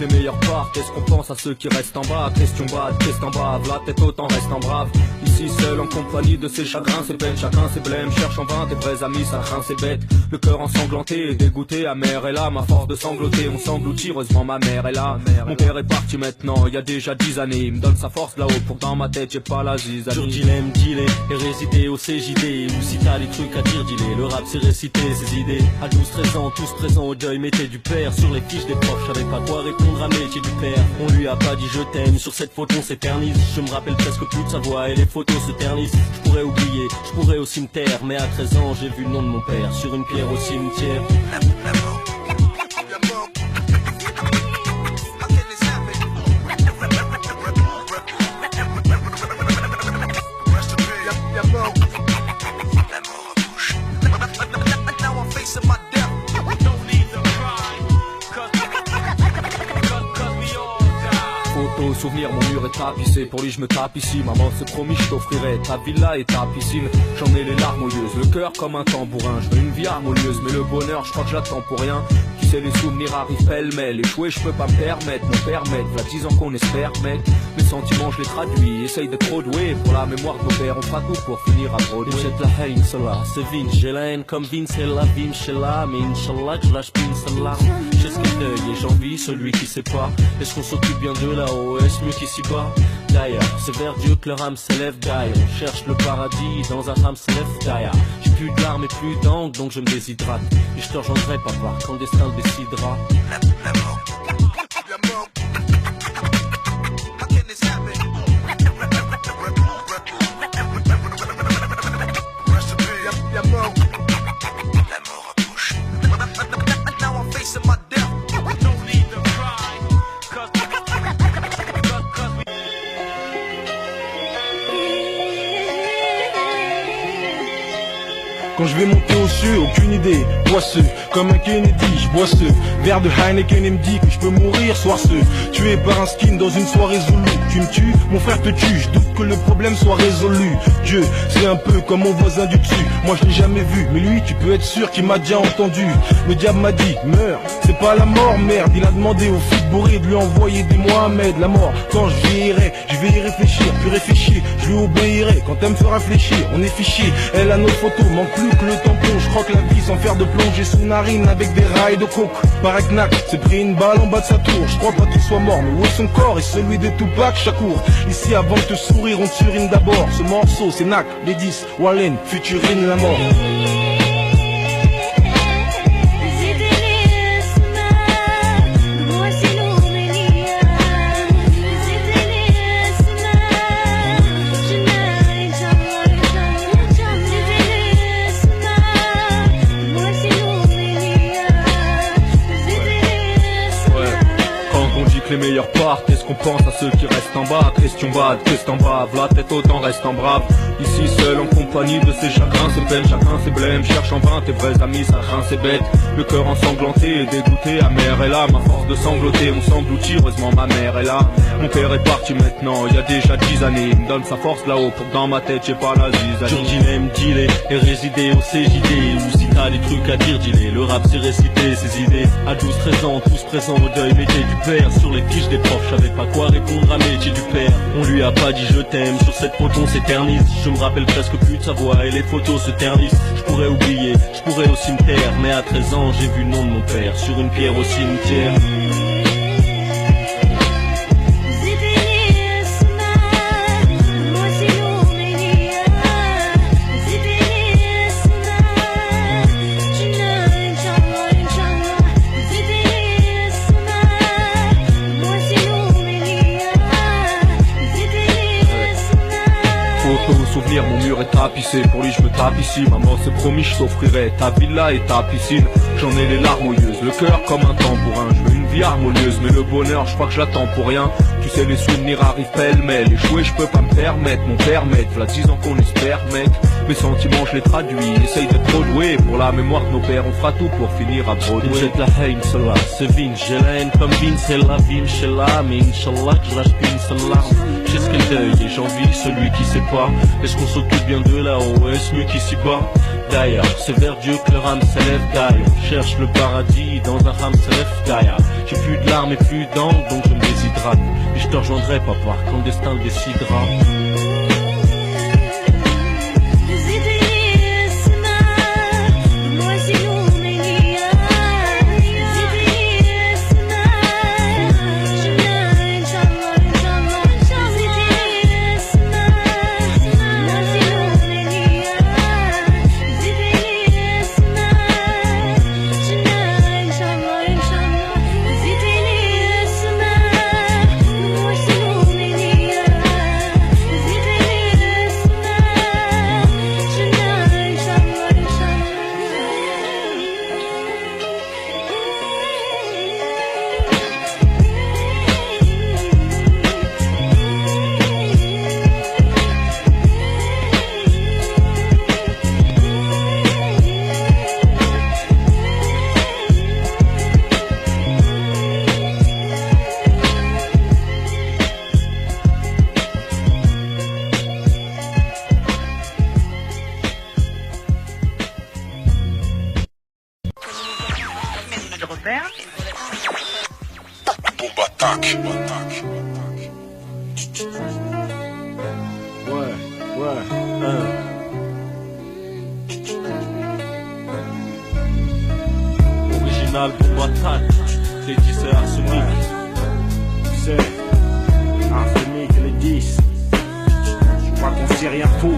Les meilleurs partent, est-ce qu'on pense à ceux qui restent en bas? Question bas, question en bas, la tête haute en restant brave. Ici seul en compagnie de ses chagrins, ses peines, chacun ses blêmes. Cherche en vain des vrais amis, ça craint ses bêtes. Le cœur ensanglanté, dégoûté, amer est là. Ma force de sangloter, on s'engloutit, heureusement ma mère est là. Mon père est parti maintenant, il y a déjà 10 années. Il me donne sa force là-haut, pour dans ma tête j'ai pas la zizanie. Toujours dilemme, dealer et résider au CJD. Ou si t'as des trucs à dire, dis-les. Le rap c'est réciter ses idées. À 12-13 ans, tous présents au deuil, mettez du père sur les fiches des profs. Je savais pas quoi répondre à métier du père. On lui a pas dit je t'aime, sur cette photo on s'éternise. Je me rappelle presque plus de sa voix et les photos se ternissent. Je pourrais oublier, je pourrais au cimetière. Mais à 13 ans j'ai vu le nom de mon père sur une pierre au cimetière. Souvenir, mon mur est tapissé, pour lui je me tape ici. Maman s'est promis, je t'offrirai ta villa et ta piscine. J'en ai les larmes aux yeux, le cœur comme un tambourin. Je veux une vie harmonieuse, mais le bonheur, je crois que j'attends pour rien. Tu sais, les souvenirs arrivent pêle-mêle. Échouer, je peux pas me permettre, mon permettre. V'là 10 ans qu'on espère, mec. Mes sentiments, je les traduis, essaye d'être trop doué. Pour la mémoire de nos pères, on fera tout pour finir à broder. Jette la haine, cela, c'est Vince. J'ai la haine comme Vince et la Vince, chez là. Mais Inch'Allah, que je lâche plus une seule larme. J'ai ce qu'il deuil et j'envie celui qui sait pas. Est-ce qu'on s'occupe bien de là-haut? Est-ce mieux qu'ici bas? D'ailleurs, c'est vers Dieu que le rame s'élève d'ailleurs. On cherche le paradis dans un rame s'élève d'ailleurs. J'ai plus de larmes et plus d'angles, donc je me déshydrate. Et je te rejoindrai papa quand le destin le décidera. La mort. Quand je vais monter aux cieux, aucune idée. Boisseux, comme un Kennedy, je bois ce verre de Heineken et me dit que je peux mourir soirceux. Tué par un skin dans une soirée zoulou. Tu me tues, mon frère te tue, je doute que le problème soit résolu. Dieu, c'est un peu comme mon voisin du dessus. Moi je l'ai jamais vu, mais lui tu peux être sûr qu'il m'a déjà entendu. Le diable m'a dit, meurs, c'est pas la mort, merde. Il a demandé au flic bourré de lui envoyer des Mohamed. La mort, quand je vieillirai, je vais y réfléchir, puis réfléchir, je lui obéirai. Quand elle me fera fléchir, on est fichier. Elle a nos photos, manque plus que le tampon. Je croque la vie sans faire de plongée sous narine avec des rails de coke. Par Knack, s'est pris une balle en bas de sa tour. Je crois pas qu'il soit mort, mais où est son corps et celui de Tupac Shakur. Ici avant de te sourire, on t'urine d'abord. Ce morceau c'est Knack, les 10, Wallen, Futurine, la mort. Les meilleurs partent, est-ce qu'on pense à ceux qui restent en bas? Question bad, qu'est-ce t'en brave? La tête autant reste en brave. Ici seul en compagnie de ses chagrins, ses peines, chacun ses blêmes. Cherche en vain tes vrais amis, ça craint, c'est bête. Le cœur ensanglanté et dégoûté, amer est là. Ma force de sangloter, on s'engloutit, heureusement ma mère est là. Mon père est parti maintenant, il y a déjà 10 années. Il me donne sa force là-haut pour que dans ma tête j'ai pas la zizanie. Dur dilemme, dealer et résider au CJD. Ou si t'as des trucs à dire, dis-les. Le rap c'est réciter ses idées. À 12-13 ans, tous présents au deuil, métier du père. Sur les fiches des profs, je savais pas quoi répondre à métier du père. On lui a pas dit je t'aime, sur cette photo on s'éternise. Je me rappelle presque plus de sa voix et les photos se ternissent. Je pourrais oublier, je pourrais au cimetière. Mais à 13 ans j'ai vu le nom de mon père sur une pierre au cimetière. Souvenir, mon mur est tapissé, pour lui je me tape ici. Maman s'est promis, je t'offrirai ta villa et ta piscine. J'en ai les larmes mouilleuses, le cœur comme un tambourin. Je veux une vie harmonieuse, mais le bonheur, je crois que je l'attends pour rien. Tu sais, les souvenirs arrivent pêle-mêle. Échouer, je peux pas me permettre, mon père m'aide. V'là 10 ans qu'on espère, mec. Mes sentiments, je les traduis, essaye d'être trop doué. Pour la mémoire de nos pères, on fera tout pour finir à Broadway. J'ai de la haine, cela, c'est Vince. J'ai la haine comme Vince, c'est la vie, Inch'Allah. Mais Inch'Allah que je lâche plus une seule larme. J'ai ce qu'est le deuil et j'envie celui qui sait pas. Est-ce qu'on s'occupe bien de là-haut, est-ce mieux qu'ici bas? D'ailleurs, c'est vers Dieu que le rame s'élève, Gaïa. On cherche le paradis dans un rame s'élève, Gaïa. J'ai plus de larmes et plus d'encre, donc je me déshydrate. Et je te rejoindrai, papa, quand le destin le décidera. Original pour attaque, les 10 c'est arsenic. Tu sais, arsenic les 10. Je crois qu'on sait rien foutre.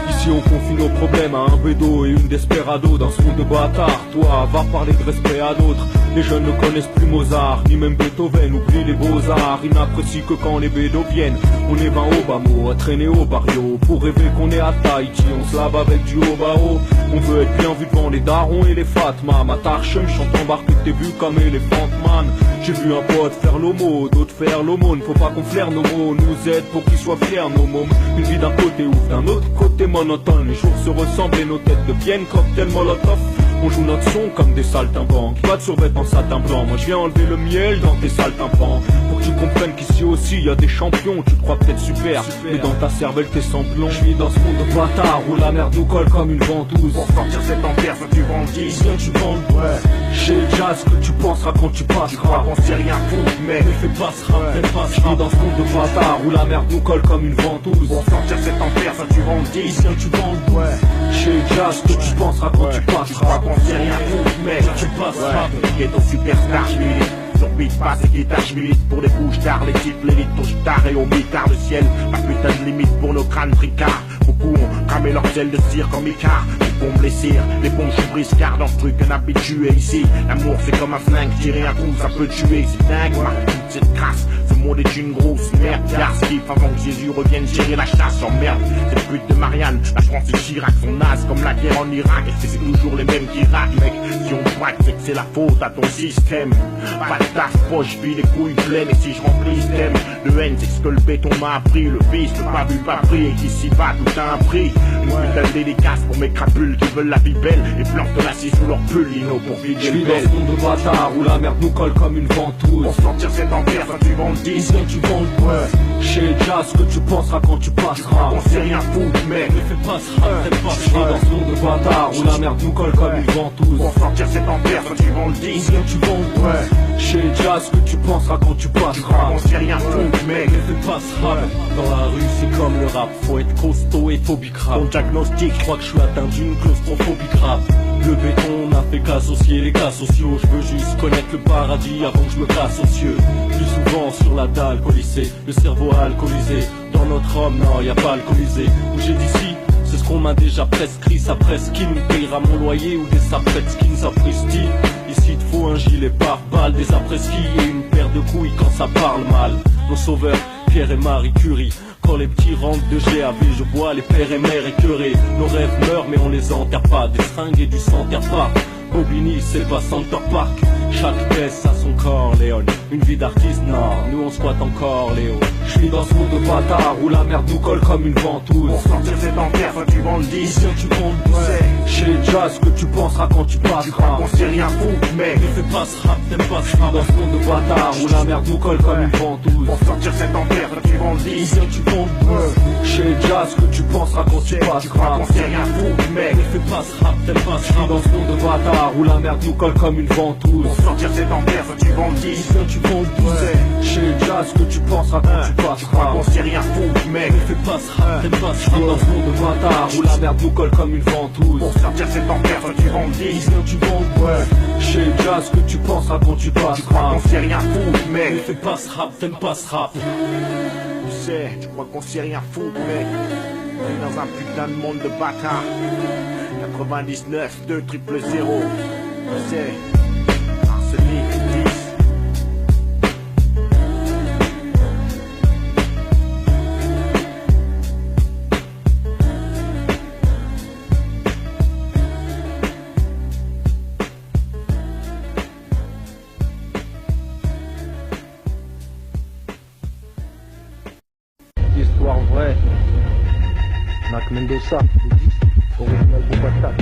Ici on confie nos problèmes à un bédo et une desperado. Dans ce monde de bâtard, toi va parler de respect à d'autres. Les jeunes ne connaissent plus Mozart, ni même Beethoven, oublie les beaux-arts. Ils n'apprécient que quand les bédos viennent. On est 20 au bas-mot, à traîner au barrio. Pour rêver qu'on est à Tahiti, on se lave avec du haut bas haut. On veut être bien vu devant les darons et les fatmas. Matarchem chante en barque au début comme Elephant Man. J'ai vu un pote faire l'homo, d'autres faire l'aumône. Faut pas qu'on flaire nos mots, nous aide pour qu'ils soient fiers nos mômes. Une vie d'un côté ouf, d'un autre côté monotone. Les jours se ressemblent et nos têtes deviennent cocktail molotov. On joue notre son comme des saltimbanques. Pas de survêtement en satin blanc. Moi je viens enlever le miel dans tes saltimbanques. Pour que tu comprennes qu'ici aussi y a des champions. Tu te crois peut-être super, mais dans ta cervelle t'es sans plomb. Je vis dans ce monde de bâtard où la merde nous colle comme une ventouse. Pour sortir cet enfer, faut que tu grandisses. Viens tu bandes, ouais. Chez le jazz que tu penseras quand tu passeras. Tu crois qu'on sait rien foutre, mais ne fais pas ce rap, fais pas ce rap. Je vis dans ce monde de bâtard où la merde nous colle comme une ventouse. Pour sortir cet enfer, faut que tu grandisses. Viens tu bandes, ouais. Chez le jazz que tu penseras quand tu passeras. On sait rien foutre, mais tu passeras. Ghetto superstar, j'milite. Sur beat, passe et guitare, j'milite pour les bouches d'art, les types, l'élite, touche tard et au mitard, le ciel. Pas putain de limite pour nos crânes tricards. Beaucoup ont cramé leur sel de cire comme Icare. Les bombes, les cires, les bons choux briscards. Dans ce truc, un habitué ici. L'amour, c'est comme un flingue, tirer un coup, ça peut tuer. C'est dingue, marque toute cette crasse. Ce monde est une grosse merde. Garskip avant que Jésus revienne gérer la chasse. En merde, c'est le but de Marianne. La France et Chirac sont nazes comme la guerre en Irak. Et c'est toujours les mêmes qui ratent, mec. Si on braque, c'est que c'est la faute à ton système. Pas de taf, poche, vie, les couilles pleines. Et si je remplis ce thème, le haine, c'est ce que le béton m'a appris. Le vice, le pas vu, pas pris. Et qui s'y va, tout a un prix. Une putain de dédicace pour mes crapules qui veulent la vie belle. Et plantent l'assise sous leur pull, Lino, pour vider le bel. Je vis dans ce monde de bâtard où la merde nous colle comme une ventouse. Pour sortir cet enfer, ça tu vends le disque. Viens, tu vends le ouais. Chez le jazz que tu penseras quand tu passeras. On sait rien foutre, mec. Ne fais pas ce rap, fais pas ce rap. Je vis dans ce monde de bâtard où la merde nous colle comme une ventouse. Pour sortir cet enfer, ça tu vends le disque. Viens, tu vends le ouais. Chez le jazz que tu penseras quand tu passeras. On sait rien foutre, mec. Ne fais pas ce rap. Dans la rue, c'est comme le rap. Faut être costaud et phobique rap. Ton diagnostic, je crois que je suis atteint d'une claustrophobie grave. Le béton n'a fait qu'associer les cas sociaux. Je veux juste connaître le paradis avant que je me casse aux cieux. Plus souvent sur la dalle polissée, le cerveau alcoolisé. Dans notre homme, non, y a pas alcoolisé. Bougez d'ici, c'est ce qu'on m'a déjà prescrit. Ça presqu'île me payera mon loyer ou des saprettes skins sapristi. Ici te faut un gilet pare-balles, des après-ski et une paire de couilles quand ça parle mal. Nos sauveurs, Pierre et Marie Curie. Quand les petits rentrent de GAV, je vois les pères et mères écœurés. Nos rêves meurent mais on les enterre pas. Des seringues et du sang terre pas. Bobigny, c'est pas Center Park. Chaque pièce a son corps, Léon. Une vie d'artiste, non, nous on squatte encore, Léo. Je vis dans ce monde de bâtard où la merde nous colle comme une ventouse. Pour sortir cet enfer, faut que tu vends le disque. Viens, tu vends le disque. Chez les jazz que tu penseras quand tu passeras. Tu crois qu'on sait rien foutre, mec. Ne fais pas ce rap, t'aimes pas ce rap. Dans ce monde de bâtard où la merde nous colle comme une ventouse. Pour sortir cet enfer, faut que tu vends le disque. Viens, tu vends le disque. Chez les jazz que tu penseras quand tu passeras. Tu crois qu'on sait rien foutre, mec. Ne fais pas ce rap, t'aimes pas ce rap. Dans ce monde de bâtard où la merde nous colle comme une ventouse. Pour sortir cet enfer, faut que tu vends le disque. Viens, tu vends le disque. Chez les jazz que tu penseras quand tu passeras. Tu crois qu'on sait rien foutre, mec. Ne fais pas ce rap, t'aimes pas ce rap. Dans ce monde de bâtard où la merde nous colle comme une ventouse. Pour sortir cet enfer, faut que tu vends le disque. Viens, tu vends le disque. Chez les jazz que tu penseras quand tu passeras. Tu crois qu'on sait rien foutre, mec. Ne fais pas ce rap, t'aimes pas ce rap. Tu sais, tu crois qu'on sait rien foutre, mec. On est dans un putain de monde de bâtard. 99, 2, 0, 0. Tu sais, Arsenic, 10. Histoire vraie. Mac Mendoza, original Bombatak,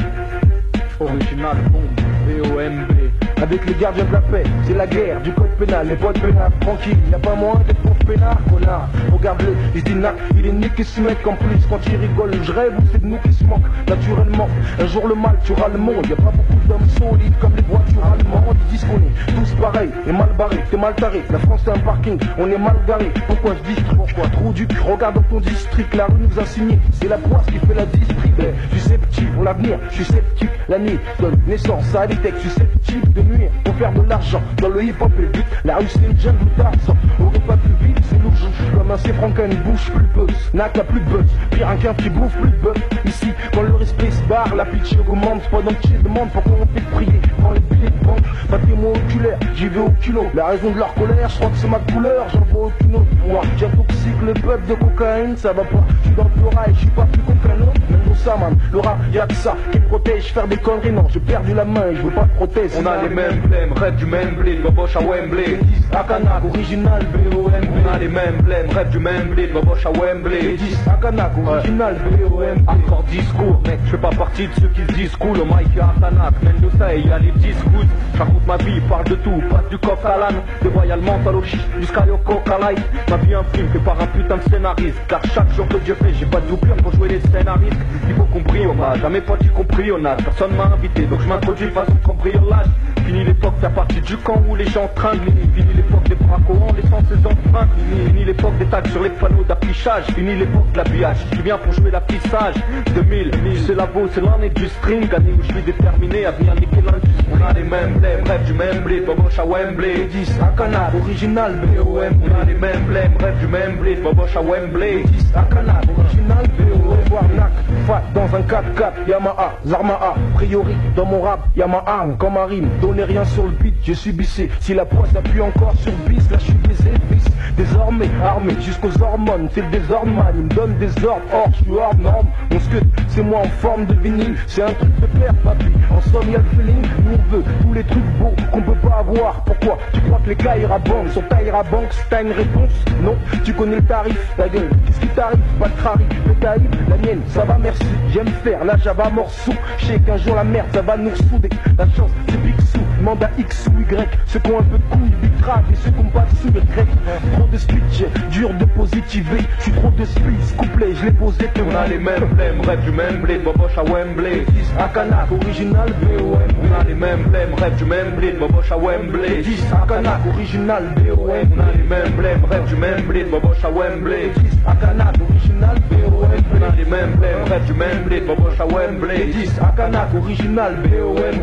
original bombe, BOMB. Avec les gardiens de la paix, c'est la guerre du code pénal, les potes pénales, tranquille, y a pas moins d'être pour pénard, connard. Regarde-le, il se dit nac, il est niqué ce mec en plus, quand il rigole, je rêve ou c'est de nous qui se manque, naturellement. Un jour le mal tuera le monde, y a pas beaucoup d'hommes solides comme les voitures allemandes, ils disent qu'on est tous pareils, et mal barrés, t'es mal taré, la France c'est un parking, on est mal garé, pourquoi ce district, pourquoi trou du cul, regarde dans ton district, la rue nous a signé, c'est la poisse qui fait la district, je suis sceptique pour l'avenir, je suis sceptique, la nuit donne naissance à des textes, je suis sceptique de nuire, pour faire de l'argent, dans le hip-hop et le but, la rue c'est une jungle d'argent, on veut pas plus vite, c'est louche. Comme un Franken, bouge plus buzz, n'a qu'à plus de buzz. Pire un qu'un qui bouffe plus de buzz. Ici, quand le respect se barre, la pitié augmente. Pendant que tu demandes pourquoi on fait prier. Prends les billets de banque, pas témoin oculaire, j'y vais au kilo. La raison de leur colère, je crois que c'est ma couleur, j'en vois aucune autre. Moi, j'intoxique le peuple de cocaïne, ça va pas. Je suis dans le rail, je suis pas plus qu'aucun autre. Même ça, man, le rap, y'a que ça qui me protège. Faire des conneries, non, j'ai perdu la main et je veux pas de prothèse. On a les mêmes blèmes, rêve du même blé, Boboche à Wembley. Akanak, original, B-O-M-B. On a les mêmes blèmes, rêve du même blé, Boboche à Wembley. Akanak, original, B-O-M-B. Encore discours, mec, je fais pas partie de ceux qui se disent cool. Au mic y'a Atanak, Mendoza et y'a les discours. J'raconte ma vie, parle de tout, passe du coq à l'âne. Dévoyalement, au chiche, jusqu'à Yoko Light. Ma vie un film fait par un putain de scénariste. Car chaque jour que Dieu fait, j'ai pas de doublure pour jouer les scénaristes. Il faut qu'on brille, on m'a jamais pas dit qu'on prie, on a. Personne m'a invité, donc je m'introduis façon de cambriolage. Fini l'époque, faire partie du camp où les gens trinquent. Fini l'époque des bracos en laissant ses empreintes. Fini l'époque des tags sur les panneaux d'affichage. Fini l'époque de l'habillage, je viens pour jouer l'affichage. 2000, c'est la veau, c'est l'année du string. Année où je suis déterminé à venir niquer l'industrie. On a les mêmes blèmes, rêve du même blé, Boboche à Wembley. 10 Akanak, original, B-O-M. On a les mêmes blèmes, rêve du même blé, Boboche à Wembley. 10 Akanak, original, B-O-M. Voir Nac, fat dans un 4x4, Yamaha, Zarmaha. Priori, dans mon rap, y'a ma arme comme un rime. Donnez rien sur le beat, j'ai subissé. Si la poisse appuie encore sur bis, là je suis baisé, fils. Désormais, armé jusqu'aux hormones, c'est le désordre, man. Il me donne des ordres, or je suis hors norme. Mon scud, c'est moi en forme de vinyle. C'est un truc de père, papy. En somme, y'a le feeling. Nous on veut tous les trucs beaux qu'on peut pas avoir. Pourquoi tu crois que les Kaira Banks sont Kaira Banks? T'as une réponse? Non, tu connais le tarif, ta gueule. Qu'est-ce qui t'arrive? Pas de crari, le taïf, la mienne, ça va merci. J'aime faire la Java morceau. Je sais qu'un jour la merde, ça va nous ressouder. La chance, c'est Big Sou, demande à X ou Y. Ceux qui ont un peu de couilles, Big Trap, et ceux qui ont pas de sous, Y. Trop de speech, dur de positiver. Je suis trop de speech, couplet, je l'ai posé. On a les mêmes blèmes, rêve du même blé, Boboche à Wembley. Akanak, original, B-O-M. On a les mêmes blèmes, rêve du même blé, Boboche à Wembley. 10 Akanak, original, B-O-M. On a les mêmes blèmes, rêve du même blé, Boboche à Wembley. 10 Akanak, original, B-O-M. On a les mêmes blèmes, rêve du même blé, Boboche à Wembley. 10 Akanak, original, B-O-M.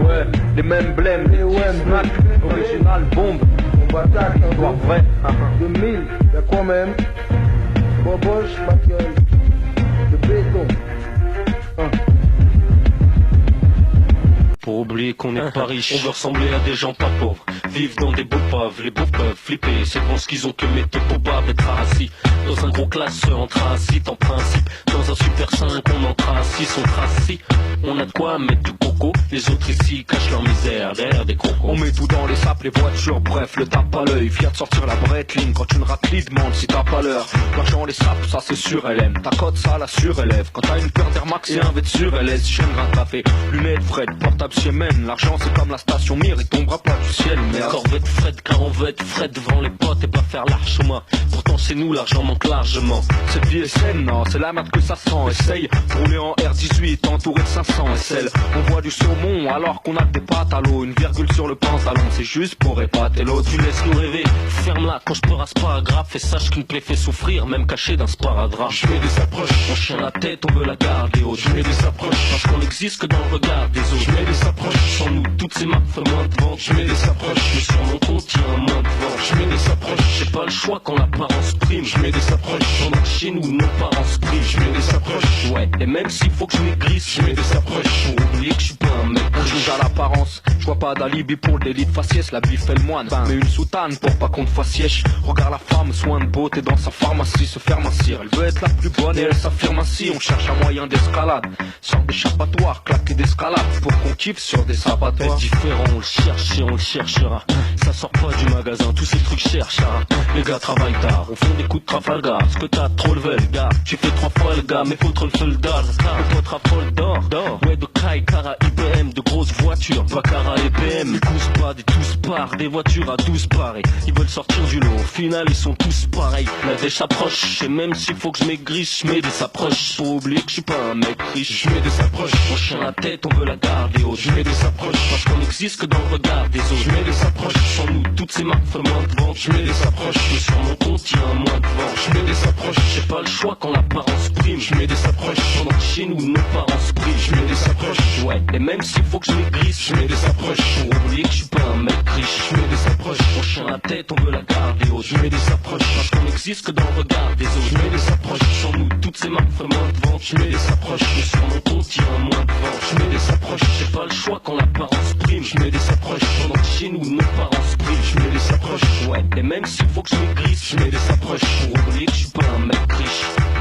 Ouais, les mêmes blèmes, snack, original, bombe. On bataille, Histoire vraie. 2000, y'a quoi même? Boboche, ma gueule. De béton. Pour oublier qu'on n'est pas riche, on veut ressembler à des gens pas pauvres. Vivre dans des beaux pauvres, les beaux peuvent flipper. C'est pour ce qu'ils ont que métier pour pas être assis. Dans un gros classeur, on transite en principe. Dans un super 5, on en trace 6, on trace 6. On a de quoi mettre du coco. Les autres ici cachent leur misère derrière des crocos. On met tout dans les sapes, les voitures, bref, le tape à l'œil. Viens de sortir la Breitling quand une raclée demande si t'as pas l'heure. L'argent, les sapes, ça c'est sûr, elle aime. Ta cote, ça la surélève. Quand t'as une paire d'Air Max et un vêt sur LS, chaîne grain café, lunettes Fred, portable Siemens. L'argent c'est comme la station Mir, il tombera pas du ciel, merde. Corvette Fred, car on veut être Fred devant les potes et pas faire l'archement. Pourtant c'est nous, l'argent manque largement. Cette vie est saine, non, c'est la merde que ça sent. Essaye, rouler en R18, entouré de 500 SL. On voit du saumon alors qu'on a des pâtes à l'eau. Une virgule sur le pantalon, c'est juste pour épater l'autre. Tu laisses nous rêver, ferme-la quand je peux rase pas grave. Et sache qu'une plaie fait souffrir, même cachée d'un sparadrap. Je mets des approches, on chien la tête, on veut la garder haute. Je mets des approches, parce qu'on n'existe que dans le regard des autres. Je mets des approches, sans nous toutes ces marques font moins de vente. Je mets des approches, mais sur mon compte il y a un moins de vente. Je mets des approches, j'ai pas le choix quand l'apparence prime. Je mets des approches, pendant que chez nous nos parents se privent. Je mets des approches, ouais, et même s'il faut que je maigrisse, je mets des approches, pour oublier que je suis pas un mec. On juge à l'apparence, je vois pas d'alibi pour le délit de faciès. La bif fait le moine, mais une soutane pour pas qu'on te fasse siège. Regarde la femme, soin de beauté dans sa pharmacie, se faire mincir. Elle veut être la plus bonne et elle s'affirme ainsi. On cherche un moyen d'escalade, sur d'échappatoire, claquer d'escalade pour qu'on kiffe sur des sabatoires. Différent, on le cherche et on le cherchera. Ça sort pas du magasin, tous ces trucs cherchera. Les gars travaillent tard, on fait des coups de Trafalgar. Ce que t'as trop levé le gars, tu fais 3 fois le gars, mais faut trop le soldat. Le pote raffole d'or, ouais de Kai, Cara, IBM, de grosses voitures, Bacara et BM. Ils poussent pas des tous parts, des voitures à 12 parées. Ils veulent sortir du lot, au final ils sont tous pareils. La dèche approche, et même s'il faut que je maigrisse, je mets des approches. Pour oublier que je suis pas un mec riche, je mets des approches. On chien la tête, on veut la garder haute. Je mets des approches, parce qu'on n'existe que dans le regard des autres. Je mets des approches, sans nous toutes ces marques font moins de vente. Je mets des approches, mais sur mon compte il y a un moins de vente. Je mets des approches, j'ai pas le choix quand l'apparence prime. Je mets des approches, pendant que chez nous nos parents se privent. Je mets des approches, ouais, et même s'il faut que je maigrisse, je mets des approches, pour oublier que je suis pas un mec riche. Je mets des approches, on chien la tête, on veut la garder haute. autres. Je mets des approches parce qu'on n'existe que dans le regard des autres. Je mets des approches sans nous, toutes ces marques feraient moins de vente. Je mets des approches, mais sur mon compte il y a moins de vente. Je mets des approches, j'ai pas le choix quand l'apparence prime. Je mets des approches pendant que chez nous nos parents se priment. Je mets des approches, ouais, et même s'il faut que je maigrisse, je mets des approches pour oublier que je suis pas un mec riche.